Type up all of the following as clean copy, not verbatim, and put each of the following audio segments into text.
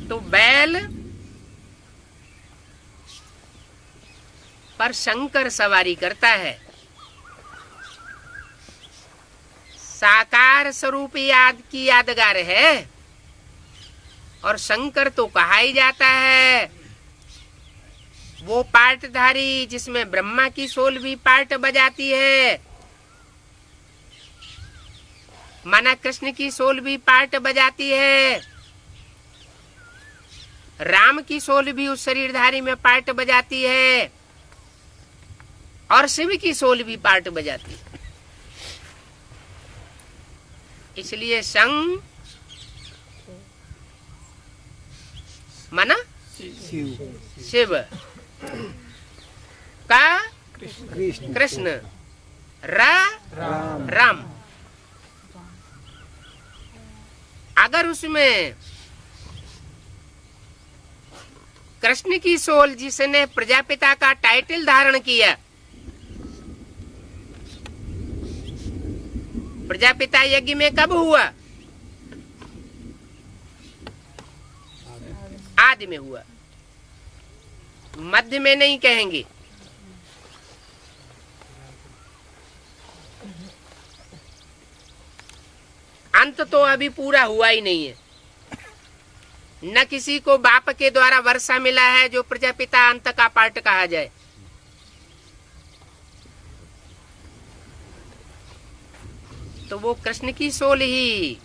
तो बैल पर शंकर सवारी करता है। साकार स्वरूप याद की यादगार है और शंकर तो कहा ही जाता है वो पार्टधारी जिसमें ब्रह्मा की 16वीं पार्ट बजाती है, माना कृष्ण की 16वीं पार्ट बजाती है, राम की 16वीं उस शरीरधारी में पार्ट बजाती है और शिव की 16वीं पार्ट बजाती है। इसलिए संग माना शिव का कृष्ण राम। अगर उसमें कृष्ण की सोल जिसने प्रजापिता का टाइटल धारण किया, प्रजापिता यज्ञ में कब हुआ? आदि में हुआ, मध्य में नहीं कहेंगे। अंत तो अभी पूरा हुआ ही नहीं है। न किसी को बाप के द्वारा वर्षा मिला है जो प्रजापिता अंत का पार्ट कहा जाए। तो वो कृष्ण की सोल ही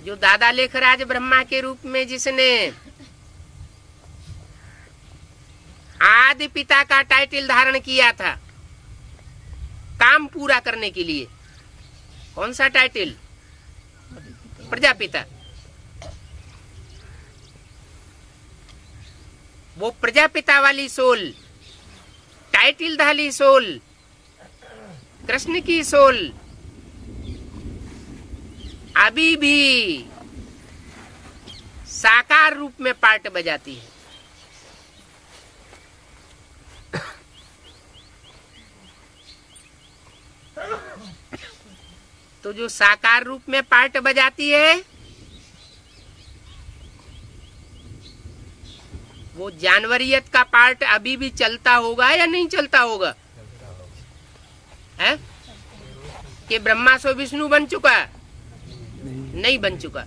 जो दादा लेखराज ब्रह्मा के रूप में जिसने आदि पिता का टाइटल धारण किया था काम पूरा करने के लिए। कौन सा टाइटल? प्रजापिता। वो प्रजापिता वाली सोल, टाइटल धारी सोल, कृष्ण की सोल अभी भी साकार रूप में पार्ट बजाती है। तो जो साकार रूप में पार्ट बजाती है वो जानवरियत का पार्ट अभी भी चलता होगा या नहीं चलता होगा? है कि ब्रह्मा सो विष्णु बन चुका? नहीं बन चुका।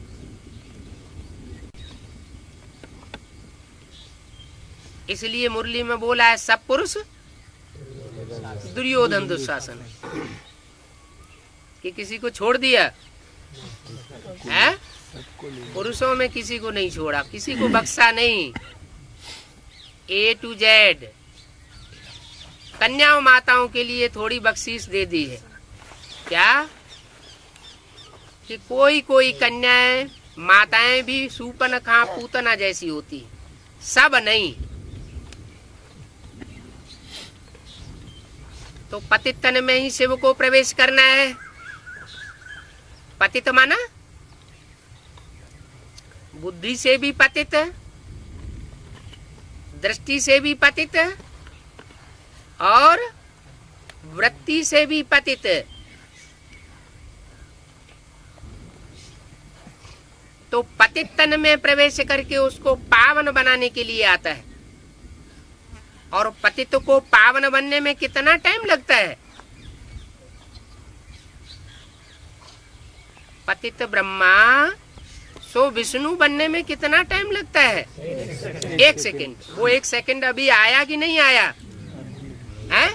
इसलिए मुरली में बोला है सब पुरुष दुर्योधन दुशासन, कि किसी को छोड़ दिया है? पुरुषों में किसी को नहीं छोड़ा, किसी को बख्शा नहीं। A to Z कन्याओं माताओं के लिए थोड़ी बख्शीश दे दी है। क्या कि कोई कोई कन्याएं माताएं भी सूपनखा पूतना जैसी होती, सब नहीं। तो पतित तन में ही शिव को प्रवेश करना है। पतित माना बुद्धि से भी पतित, दृष्टि से भी पतित और वृत्ति से भी पतित। तो पतित तन में प्रवेश करके उसको पावन बनाने के लिए आता है। और पतित को पावन बनने में कितना टाइम लगता है? पतित ब्रह्मा सो विष्णु बनने में कितना टाइम लगता है? 1 सेकंड। वो 1 सेकंड अभी आया कि नहीं आया है?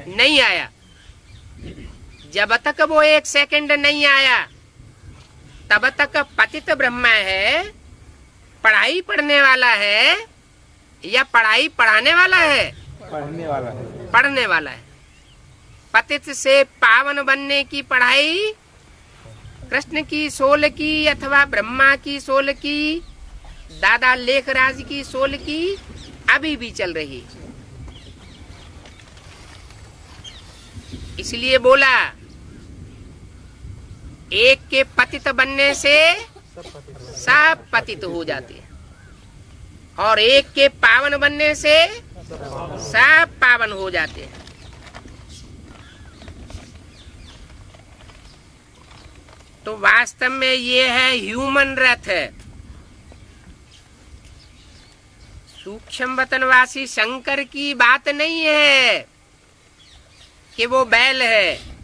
नहीं आया। जब तक वो 1 सेकंड नहीं आया तब तक पतित ब्रह्मा है, पढ़ाई पढ़ने वाला है या पढ़ाई पढ़ाने वाला है? पढ़ने वाला है। पढ़ने वाला है। पतित से पावन बनने की पढ़ाई कृष्ण की सोल की अथवा ब्रह्मा की सोल की, दादा लेखराज की सोल की अभी भी चल रही। इसलिए बोला एक के पतित बनने से सब पतित हो जाते हैं और एक के पावन बनने से सब पावन हो जाते हैं। तो वास्तव में ये है ह्यूमन रथ, सूक्ष्म वतनवासी शंकर की बात नहीं है कि वो बैल है।